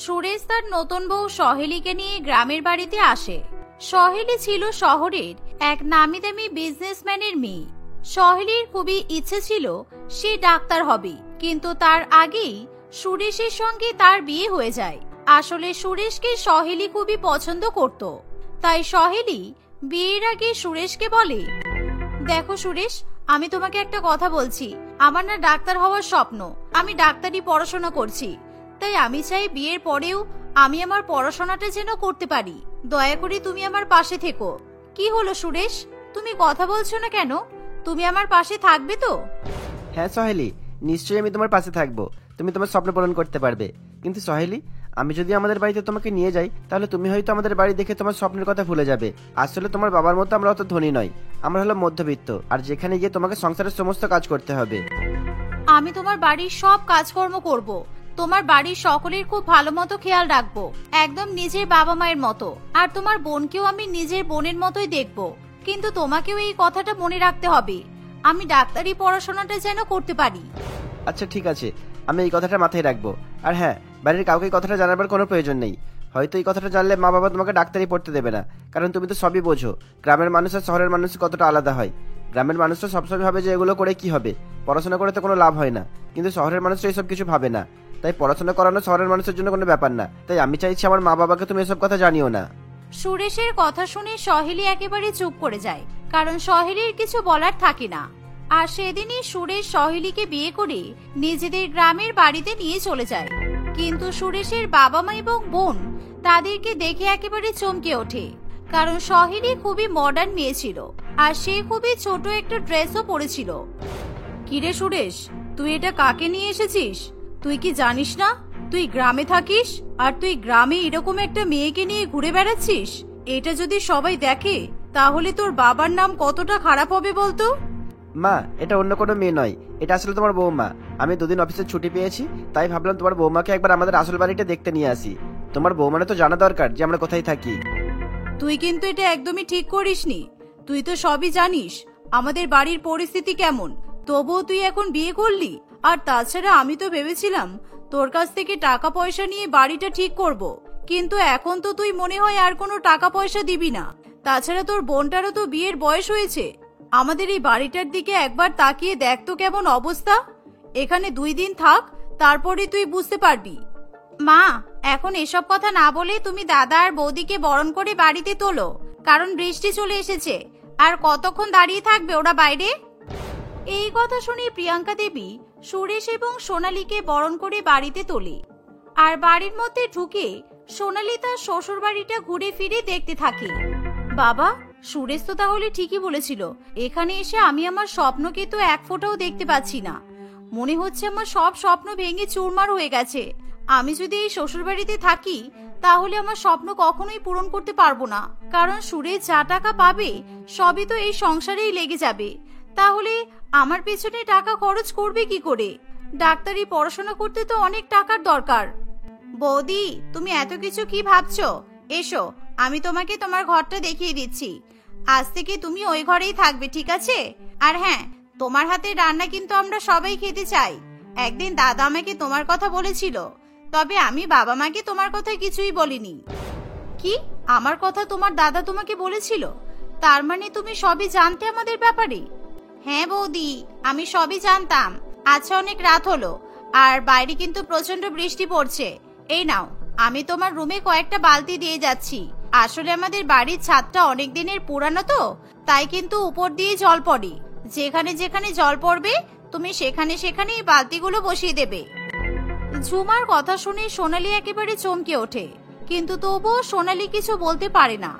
সুরেশ তার নতুন বউ সহেলীকে নিয়ে গ্রামের বাড়িতে আসে। সহেলী ছিল শহরের এক নামি দামি বিজনেসম্যানের মেয়ে। সহেলীর খুবই ইচ্ছে ছিল সে ডাক্তার হবে, কিন্তু তার আগেই সুরেশের সঙ্গে তার বিয়ে হয়ে যায়। আসলে সুরেশকে সহেলী খুবই পছন্দ করত, তাই সহেলী বিয়ের আগে সুরেশকে বলে, দেখো সুরেশ, আমি তোমাকে একটা কথা বলছি, আমার না ডাক্তার হওয়ার স্বপ্ন, আমি ডাক্তারি পড়াশোনা করছি, তাই আমি চাই বিয়ের পরেও আমি আমার পড়াশোনাটা যেন করতে পারি। দয়া করে তুমি আমার পাশে থেকো। কি হলো সুরেশ, তুমি কথা বলছো না কেন? তুমি আমার পাশে থাকবে তো? হ্যাঁ সহেলী, নিশ্চয়ই আমি তোমার পাশে থাকবো, তুমি তোমার স্বপ্ন পূরণ করতে পারবে। কিন্তু সহেলী, আমি যদি আমাদের বাড়িতে তোমাকে নিয়ে যাই, তাহলে তুমি হয়তো আমাদের বাড়ি দেখে তোমার স্বপ্নের কথা ভুলে যাবে। আসলে তোমার বাবার মতো আমরা অত ধনী নয়, আমরা হলো মধ্যবিত্ত, আর যেখানে গিয়ে তোমাকে সংসারের সমস্ত কাজ করতে হবে। আমি তোমার বাড়ির সব কাজকর্ম করব, তোমার বাড়ির সকলের খুব ভালো মতো খেয়াল রাখবো, একদম নিজের বাবা মায়ের মতো। আর তোমার বোনকেও আমি নিজের বোনের মতোই দেখবো। কিন্তু তোমাকেও এই কথাটা মনে রাখতে হবে, আমি ডাক্তারি পড়াশোনাটা যেন করতে পারি। আচ্ছা ঠিক আছে, আমি এই কথাটা মাথায় রাখবো। আর হ্যাঁ, বাড়ির কাউকে এই কথাটা জানাবার কোনো প্রয়োজন নেই। হয়তো এই কথাটা জানলে মা বাবা তোমাকে ডাক্তারি পড়তে দেবে না, কারণ তুমি তো সবই বোঝো গ্রামের মানুষ আর শহরের মানুষ কতটা আলাদা হয়। গ্রামের মানুষরা সবসময় ভাবে যে এগুলো করে কি হবে, পড়াশোনা করে তো কোনো লাভ হয় না, কিন্তু শহরের মানুষরা এইসব কিছু ভাবে না। তাই পড়াশোনা করানো শহরের মানুষের জন্য কোনো ব্যাপার না। তাই আমি চাইছি আমার মা বাবাকে তুমি এসব কথা জানিও না। সুরেশের কথা শুনে সহেলী একেবারে চুপ করে যায়, কারণ সহেলীর কিছু বলার থাকে না। আর সেদিনই সুরেশ সহেলীকে বিয়ে করে নিজেদের গ্রামের বাড়িতে নিয়ে চলে যায়। কিন্তু সুরেশের বাবা মা এবং বোন তাদেরকে দেখে একেবারে চমকে ওঠে, কারণ সহেলী খুবই মডার্ন মেয়ে ছিল, আর সে খুবই ছোট একটা ড্রেসও পরেছিল। কিরে সুরেশ, তুই এটা কাকে নিয়ে এসেছিস? তুই কি জানিস না তুই গ্রামে থাকিস, আর তুই গ্রামে এরকম একটা মেয়েকে নিয়ে ঘুরে বেড়াচ্ছিস? এটা যদি সবাই দেখে তাহলে তোর বাবার নাম কতটা খারাপ হবে বলতো? মা, এটা অন্য কোনো মেয়ে নয়, এটা আসলে তোমার বৌমা। আমি দুদিন অফিসে ছুটি পেয়েছি, তাই ভাবলাম তোমার বৌমাকে একবার আমাদের আসল বাড়িটা দেখতে নিয়ে আসি। তোমার বৌমানে তো জানা দরকার যে আমরা কোথায় থাকি। তুই কিন্তু এটা একদমই ঠিক করিসনি। তুই তো সবই জানিস আমাদের বাড়ির পরিস্থিতি কেমন, তবুও তুই এখন বিয়ে করলি। আর তাছাড়া আমি তো ভেবেছিলাম তোর কাছ থেকে টাকা পয়সা নিয়ে বাড়িটা ঠিক করব, কিন্তু এখন তো তুই মনে হয় আর কোনো টাকা পয়সা দিবি না। তাছাড়া তোর বোনটারও তো বিয়ের বয়স হয়েছে। আমাদের এই বাড়িটার দিকে একবার তাকিয়ে দেখ তো কেমন অবস্থা। এখানে 2 দিন থাক, তারপরে তুই বুঝতে পারবি। মা, এখন এসব কথা না বলে তুমি দাদা আর বৌদিকে বরণ করে বাড়িতে তোলো, কারণ বৃষ্টি চলে এসেছে। আর কতক্ষণ দাঁড়িয়ে থাকবে ওরা বাইরে? এই কথা শুনে প্রিয়াঙ্কা দেবী সুরেশ এবং সোনালীকে বরণ করে বাড়িতে তোলে। আর বাড়ির মধ্যে ঢুকে সোনালী তার শ্বশুর বাড়িটা ঘুরে ফিরে দেখতে থাকে। বাবা, সুরেশ তো তাহলে ঠিকই বলেছিল, এখানে এসে আমি আমার স্বপ্নকে তো এক ফোঁটাও দেখতে পাচ্ছি না। মনে হচ্ছে আমার সব স্বপ্ন ভেঙে চুরমার হয়ে গেছে। আমি যদি এই শ্বশুর বাড়িতে থাকি তাহলে আমার স্বপ্ন কখনোই পূরণ করতে পারবো না, কারণ সুরেশ যা টাকা পাবে সবই তো এই সংসারেই লেগে যাবে। তাহলে আমার পেছনে টাকা খরচ করবে কি করে? ডাক্তারি পড়াশোনা করতে তো অনেক টাকার দরকার। বৌদি, তুমি এত কিছু কি ভাবছো? এসো, আমি তোমাকে তোমার ঘরটা দেখিয়ে দিচ্ছি। আজ থেকে তুমি ওই ঘরেই থাকবে, ঠিক আছে? আর হ্যাঁ, তোমার হাতের রান্না কিন্তু আমরা সবাই খেতে চাই। একদিন দাদা আমাকে তোমার কথা বলেছিল, তবে আমি বাবা মাকে তোমার কথা কিছুই বলিনি। কি, আমার কথা তোমার দাদা তোমাকে বলেছিল? তার মানে তুমি সবই জানতে আমাদের ব্যাপারে? হ্যাঁ বৌদি, আমি সবই জানতাম। আচ্ছা, অনেক রাত হলো আর বাইরে কিন্তু প্রচন্ড বৃষ্টি পড়ছে। এই নাও, আমি তোমার রুমে কয়েকটা বালতি দিয়ে যাচ্ছি। আসলে আমাদের বাড়ির ছাদটা অনেক দিনের পুরানো তো, তাই কিন্তু উপর দিয়ে জল পড়ে। যেখানে যেখানে জল পড়বে তুমি সেখানে সেখানে এই বালতিগুলো বসিয়ে দেবে। ঝুমার কথা শুনে সোনালী একেবারে চমকে ওঠে, কিন্তু তবুও সোনালী কিছু বলতে পারে না,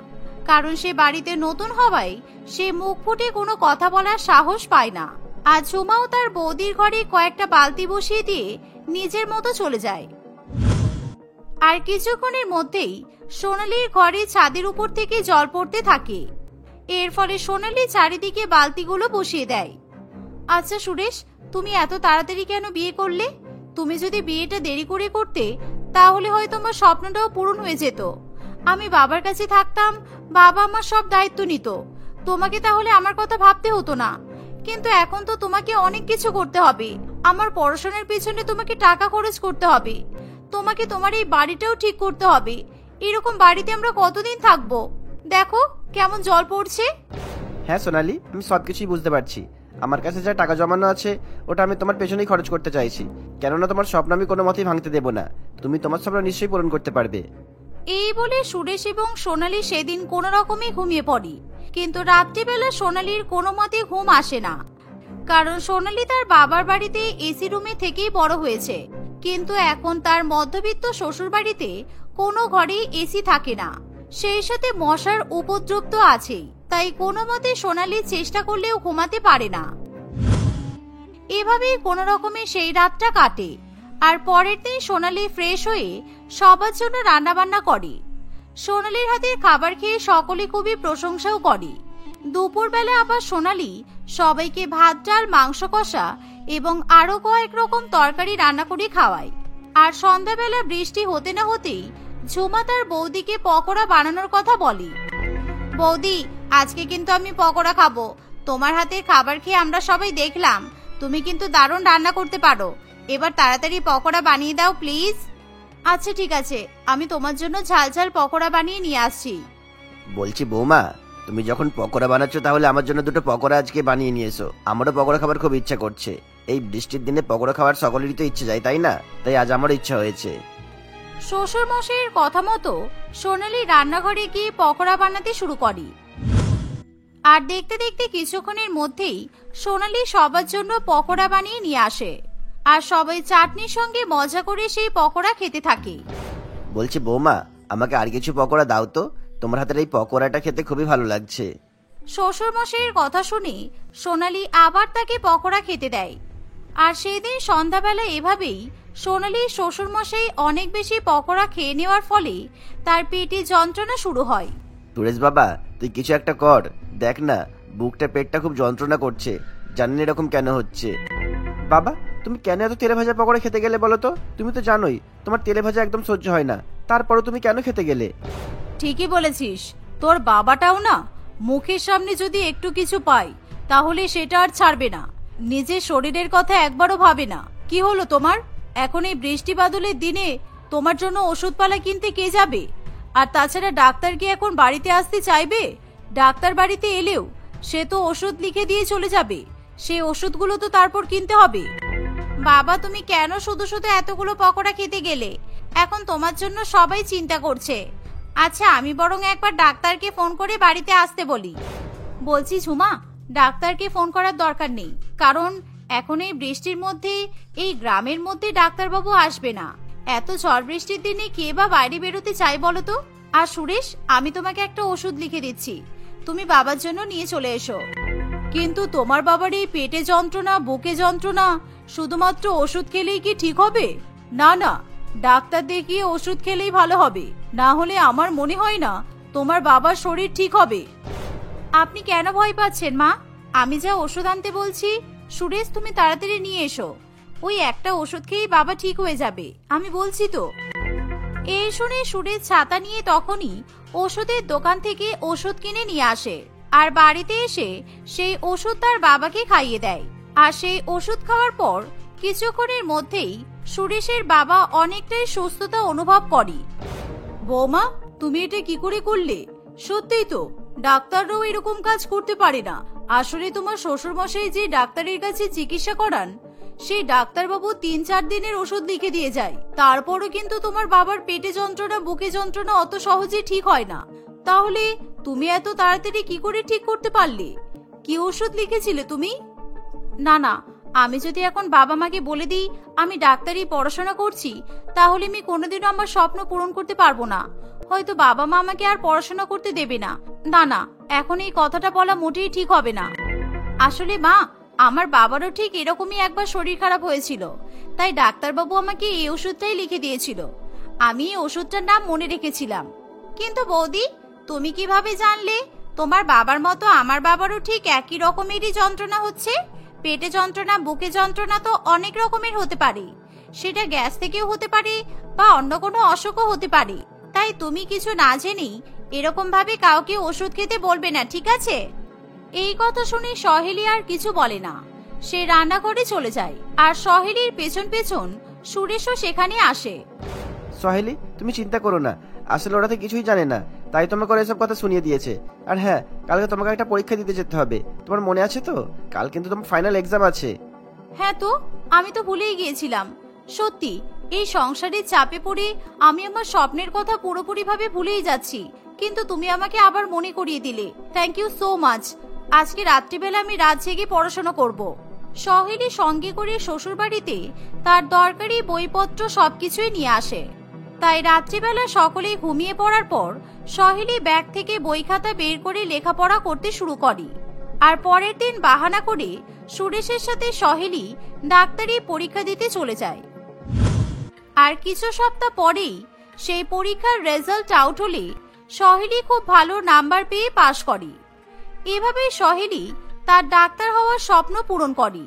কারণ সে বাড়িতে নতুন হওয়ায় সে মুখ ফুটে কোনো কথা বলার সাহস পায় না। আর ঝুমাও তার বৌদির ঘরে কয়েকটা বালতি বসিয়ে দিয়ে নিজের মতো চলে যায়। আর কিছুক্ষণের মধ্যেই সোনালীর ঘরে ছাদের উপর থেকে জল পড়তে থাকে। এর ফলে সোনালী চারিদিকে বালতিগুলো বসিয়ে দেয়। আচ্ছা সুরেশ, তুমি এত তাড়াতাড়ি কেন বিয়ে করলে? তুমি যদি বিয়েটা দেরি করে করতে তাহলে হয়তো আমার স্বপ্নটাও পূরণ হয়ে যেত। আমি বাবার কাছে থাকতাম, বাবা আমার সব দায়িত্ব নিত, তোমাকে তাহলে আমার কথা ভাবতে হতো না। কিন্তু এখন তো তোমাকে অনেক কিছু করতে হবে, আমার পড়াশোনার পিছনে তোমাকে টাকা খরচ করতে হবে। তোমাকে তোমার এই বাড়িটাও ঠিক করতে হবে। এরকম বাড়িতে আমরা কতদিন থাকবো? দেখো কেমন জল পড়ছে। হ্যাঁ সোনালি, আমি সবকিছুই বুঝতে পারছি। আমার কাছে যা টাকা জমানো আছে ওটা আমি তোমার পেছনেই খরচ করতে চাইছি, কেননা তোমার স্বপ্ন আমি কোনো মতেই ভাঙতে দেবো না। তুমি তোমার স্বপ্ন নিশ্চয়ই পূরণ করতে পারবে। এই বলে সুরেশ এবং সোনালি সেদিন কোনো রকমে ঘুমিয়ে পড়ে। কিন্তু রাত্রিবেলা সোনালির কোনো মতে ঘুম আসে না, কারণ সোনালি তার বাবার বাড়িতে এসি রুমে থেকেই বড় হয়েছে। কিন্তু এখন তার মধ্যবিত্ত শ্বশুর বাড়িতে কোনো ঘরেই এসি থাকে না, সেই সাথে মশার উপদ্রব তো আছেই। তাই কোনো মতে সোনালি চেষ্টা করলেও ঘুমাতে পারে না। এভাবেই কোনো রকমে সেই রাতটা কাটে। আর পরের দিন সোনালি ফ্রেশ হয়ে সবার জন্য রান্না বান্না করে। সোনালির হাতের খাবার খেয়ে সকলে খুবই প্রশংসাও করে। দুপুরবেলা আবার সোনালি সবাইকে ভাত, ডাল, মাংস কষা এবং আরো কয়েক রকম তরকারি রান্না করে খাওয়ায়। আর সন্ধ্যাবেলা বৃষ্টি হতে না হতেই ঝুমা তার বৌদিকে পকোড়া বানানোর কথা বলে। বৌদি, আজকে কিন্তু আমি পকোড়া খাবো। তোমার হাতের খাবার খেয়ে আমরা সবাই দেখলাম তুমি কিন্তু দারুণ রান্না করতে পারো। এবার তাড়াতাড়ি পকোড়া বানিয়ে দাও প্লিজ। আচ্ছা ঠিক আছে, আমি তোমার জন্য ঝাল ঝাল পকোড়া বানিয়ে নিয়ে আসছি। বলছি বৌমা, তুমি যখন পকোড়া বানাচ্ছো তাহলে আমার জন্য দুটো পকোড়া আজকে বানিয়ে নিয়ে এসো। আমারও পকোড়া খাবার খুব ইচ্ছা করছে। এই বৃষ্টির দিনে পকোড়া খাওয়ার সকলেরই তো ইচ্ছে যায়, তাই না? তাই আজ আমারও ইচ্ছা হয়েছে। শ্বশুর মশাইয়ের কথা মতো সোনালি রান্নাঘরে গিয়ে পকোড়া বানাতে শুরু করে। আর দেখতে দেখতে কিছুক্ষণের মধ্যেই সোনালি সবার জন্য পকোড়া বানিয়ে নিয়ে আসে। আর সবাই চাটনির সঙ্গে মজা করে সেই পকোড়া খেতে থাকে। বলছি বৌমা, আমাকে আর কিছু পকোড়া দাও তো। তোমার হাতের এই পকোড়াটা খেতে খুবই ভালো লাগছে। শ্বশুর মশাইয়ের কথা শুনে সোনালি আবার তাকে পকোড়া খেতে দেয়। আর সেই দিন সন্ধ্যাবেলা এভাবেই সোনালির শ্বশুর মশাই অনেক বেশি পকোড়া খেয়ে নেওয়ার ফলে তার পেটে যন্ত্রণা শুরু হয়। সুরেশ বাবা, তুই কিছু একটা কর। দেখ না, বুকটা পেটটা খুব যন্ত্রণা করছে। জানেন এরকম কেন হচ্ছে? বাবা, তুমি কেন এত তেলে ভাজা পকোড়া খেতে গেলে বলো তো? তুমি তো জানোই তোমার তেলে ভাজা একদম সহ্য হয় না, তারপরও তুমি কেন খেতে গেলে? ঠিকই বলেছিস, তোর বাবাটাও না মুখের সামনে যদি একটু কিছু পায় তাহলে সেটা আর ছাড়বে না। নিজের শরীরের কথা একবারও ভাবে না। কি হলো তোমার? এখন এই বৃষ্টি বাদলের দিনে তোমার জন্য ওষুধপালা কিনতে কে যাবে? আর তাছাড়া ডাক্তার কি এখন বাড়িতে আসতে চাইবে? ডাক্তার বাড়িতে এলেও সে তো ওষুধ লিখে দিয়ে চলে যাবে। সেই ওষুধগুলো তো তারপর কিনতে হবে। বাবা, তুমি কেন শুধু শুধু এতগুলো পকোড়া খেতে গেলে? এখন তোমার জন্য সবাই চিন্তা করছে। আচ্ছা, আমি বরং একবার ডাক্তারকে ফোন করে বাড়িতে আসতে বলি। বলছি ঝুমা, ডাক্তারকে ফোন করার দরকার নেই, কারণ এখন এই বৃষ্টির মধ্যে এই গ্রামের মধ্যে ডাক্তারবাবু আসবে না। এত ঝড় বৃষ্টির দিনে কে বা বাইরে বেরোতে চাই বলো তো? আর সুরেশ, আমি তোমাকে একটা ওষুধ লিখে দিচ্ছি, তুমি বাবার জন্য নিয়ে চলে এসো। কিন্তু তোমার বাবার এই পেটে যন্ত্রণা, বুকে যন্ত্রণা, শুধুমাত্র ওষুধ খেলেই কি ঠিক হবে? না না, ডাক্তার দেখিয়ে ওষুধ খেলেই ভালো হবে, না হলে আমার মনে হয় না তোমার বাবার শরীর ঠিক হবে। আপনি কেন ভয় পাচ্ছেন মা? আমি যা ওষুধ আনতে বলছি, সুরেশ তুমি তাড়াতাড়ি নিয়ে এসো। ওই একটা ওষুধ খেয়েই বাবা ঠিক হয়ে যাবে, আমি বলছি তো। এই শুনে সুরেশ ছাতা নিয়ে তখনই ওষুধের দোকান থেকে ওষুধ কিনে নিয়ে আসে। আর বাড়িতে এসে সেই ওষুধ তার বাবাকে খাইয়ে দেয়। আর সেই ওষুধ খাওয়ার পর কিছুক্ষণের মধ্যেই সুরেশের বাবা অনেকটাই সুস্থতা অনুভব করে। বৌমা, তুমি এটা কি করে করলে? সত্যিই তো, ডাক্তাররাও এরকম কাজ করতে পারে না। আসলে তোমার শ্বশুর মশাই যে ডাক্তারের কাছে চিকিৎসা করান, সেই ডাক্তারবাবু 3-4 দিনের ওষুধ লিখে দিয়ে যায়। তারপরও কিন্তু তোমার বাবার পেটে যন্ত্রণা, বুকে যন্ত্রণা অত সহজে ঠিক হয় না। তাহলে তুমি এত তাড়াতাড়ি কি করে ঠিক করতে পারলে? কি ওষুধ লিখেছিলে তুমি? না না, আমি যদি এখন বাবা মাকে বলে দিই আমি ডাক্তারি পড়াশোনা করছি, তাহলে আমি কোনোদিনও আমার স্বপ্ন পূরণ করতে পারবো না। হয়তো বাবা মা আমাকে আর পড়াশোনা করতে দেবে না। না না, এখন এই কথাটা বলা মোটেই ঠিক হবে না। আসলে মা, আমার বাবারও ঠিক এরকমই একবার শরীর খারাপ হয়েছিল, তাই ডাক্তারবাবু আমাকে এই ওষুধটাই লিখে দিয়েছিল। আমি এই ওষুধটার নাম মনে রেখেছিলাম। কিন্তু বৌদি, তুমি কিভাবে জানলে তোমার বাবার মতো আমার বাবারও ঠিক একই রকমেরই যন্ত্রণা হচ্ছে? পেটে যন্ত্রণা, বুকে যন্ত্রণা তো অনেক রকমের হতে পারে। সেটা গ্যাস থেকেও হতে পারে বা অন্য কোনো অসুখও হতে পারে। তাই তুমি কিছু না জেনেই এরকম ভাবে কাউকে ওষুধ খেতে বলবে না, ঠিক আছে? এই কথা শুনে সহেলি আর কিছু বলে না। সে রান্নাঘরে চলে যায়। আর সহেলির পেছন পেছন সুরেশও সেখানে আসে। সহেলি, তুমি চিন্তা করো না, আসলে ওরা তো কিছুই জানে না, তাই তোমাকে ওরা এসব কথা শুনিয়ে দিয়েছে। আর হ্যাঁ, কালকে তোমাকে একটা পরীক্ষা দিতে যেতে হবে, তোমার মনে আছে তো? কাল কিন্তু তোমার ফাইনাল এক্সাম আছে। হ্যাঁ তো, আমি তো ভুলেই গিয়েছিলাম। সত্যি, এই সংসারের চাপে পড়ে আমি আমার স্বপ্নের কথা পুরোপুরিভাবে ভুলেই যাচ্ছি, কিন্তু তুমি আমাকে আবার মনে করিয়ে দিলে। Thank you so much. আজকে রাত্রিবেলা আমি রাত জেগে পড়াশোনা করব। সহেলি সঙ্গে করে শ্বশুরবাড়িতে তার দরকারি বইপত্র সবকিছুই নিয়ে আসে। তাই রাত্রিবেলা সকলেই ঘুমিয়ে পড়ার পর সহেলি ব্যাগ থেকে বই খাতা বের করে লেখাপড়া করতে শুরু করে। আর পরের দিন বাহানা করে সুরেশের সাথে সহেলি ডাক্তারি পরীক্ষা দিতে চলে যায়। আর কিছু সপ্তাহ পরেই সেই পরীক্ষার রেজাল্ট আউট হলে সহেলি খুব ভালো নাম্বার পেয়ে পাশ করে। এভাবে সহেলি তার ডাক্তার হওয়ার স্বপ্ন পূরণ করে,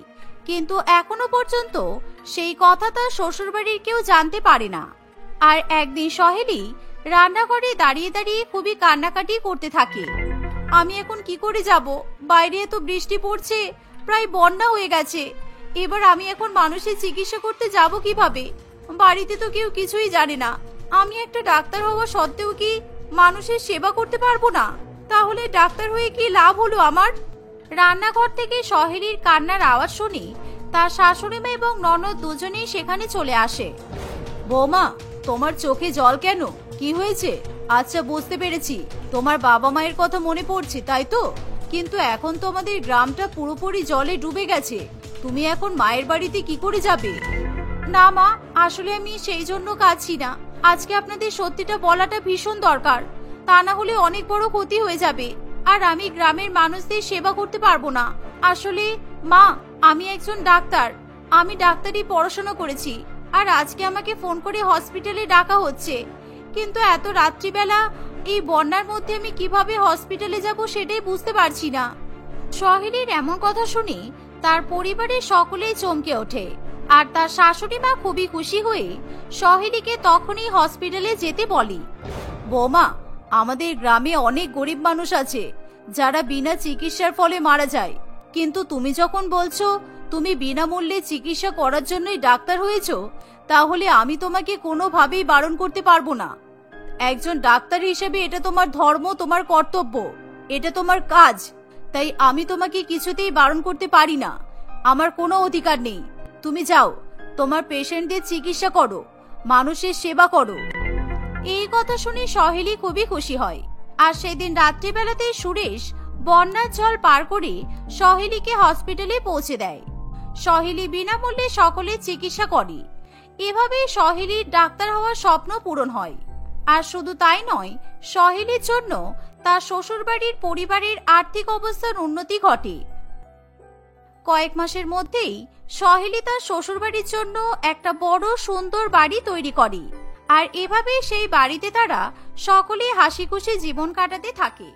কিন্তু এখনো পর্যন্ত সেই কথা তার শ্বশুরবাড়ির কেউ জানতে পারে না। আর একদিন সহেলি রান্নাঘরে দাঁড়িয়ে দাঁড়িয়ে খুবই কান্নাকাটি করতে থাকে। আমি এখন কি করে যাব? বাইরে এত বৃষ্টি পড়ছে, প্রায় বন্যা হয়ে গেছে। এবার আমি এখন মানুষের চিকিৎসা করতে যাব কিভাবে? বাড়িতে তো কেউ কিছুই জানে না। আমি একটা ডাক্তার হওয়া সত্ত্বেও কি মানুষের সেবা করতে পারবো না? তাহলে ডাক্তার হয়ে কি লাভ হলো আমার? রান্নাঘর থেকে সহেলির কান্নার আওয়াজ শুনে তার শাশুড়ি মা এবং ননদ দুজনেই সেখানে চলে আসে। বৌমা, তোমার চোখে জল কেন? কি হয়েছে? আচ্ছা, বুঝতে পেরেছি, তোমার বাবা মায়ের কথা মনে পড়ছে, তাই তো? কিন্তু এখন তো আমাদের গ্রামটা পুরোপুরি জলে ডুবে গেছে। তুমি এখন মায়ের বাড়িতে কি করে যাবে? না মা, আসলে আমি সেই জন্য কাঁদছি না। আজকে আপনাদের সত্যিটা বলাটা ভীষণ দরকার, তা না হলে অনেক বড় ক্ষতি হয়ে যাবে, আর আমি গ্রামের মানুষদের সেবা করতে পারবো না। আসলে মা, আমি একজন ডাক্তার, আমি ডাক্তারি পড়াশোনা করেছি, আর আজকে আমাকে ফোন করে হসপিটালে ডাকা হচ্ছে। কিন্তু এত রাত্রিবেলা এই বন্যার মধ্যে আমি কিভাবে হসপিটালে যাব সেটাই বুঝতে পারছি না। সহেলির এমন কথা শুনে তার পরিবারের সকলেই চমকে ওঠে, আর তার শাশুড়ি মা খুবই খুশি হয়ে সহেলিকে তখনই হসপিটালে যেতে বলে। বৌমা, আমাদের গ্রামে অনেক গরিব মানুষ আছে যারা বিনা চিকিৎসার ফলে মারা যায়, কিন্তু তুমি যখন বলছো তুমি বিনামূল্যে চিকিৎসা করার জন্যই ডাক্তার হয়েছো, তাহলে আমি তোমাকে কোনোভাবেই বারণ করতে পারবো না। একজন ডাক্তার হিসেবে এটা তোমার ধর্ম, তোমার কর্তব্য, এটা তোমার কাজ, তাই আমি তোমাকে কিছুতেই বারণ করতে পারি না। আমার কোনো অধিকার নেই। তুমি যাও, তোমার পেশেন্টদের চিকিৎসা করো, মানুষের সেবা করো। এই কথা শুনে সহেলি খুবই খুশি হয়। আর সেদিন রাত্রিবেলাতেই সুরেশ বন্যার জল পার করে সহেলিকে হসপিটালে পৌঁছে দেয়। সহেলি বিনামূল্যে সকলের চিকিৎসা করে। এভাবে সহেলির ডাক্তার হওয়ার স্বপ্ন পূরণ হয়। আর শুধু তাই নয়, সহেলির জন্য তার শ্বশুরবাড়ির পরিবারের আর্থিক অবস্থার উন্নতি ঘটে। কয়েক মাসের মধ্যেই সহেলি তার শ্বশুরবাড়ির জন্য একটা বড় সুন্দর বাড়ি তৈরি করে। আর এভাবে সেই বাড়িতে তারা সকলেই হাসি খুশি জীবন কাটাতে থাকে।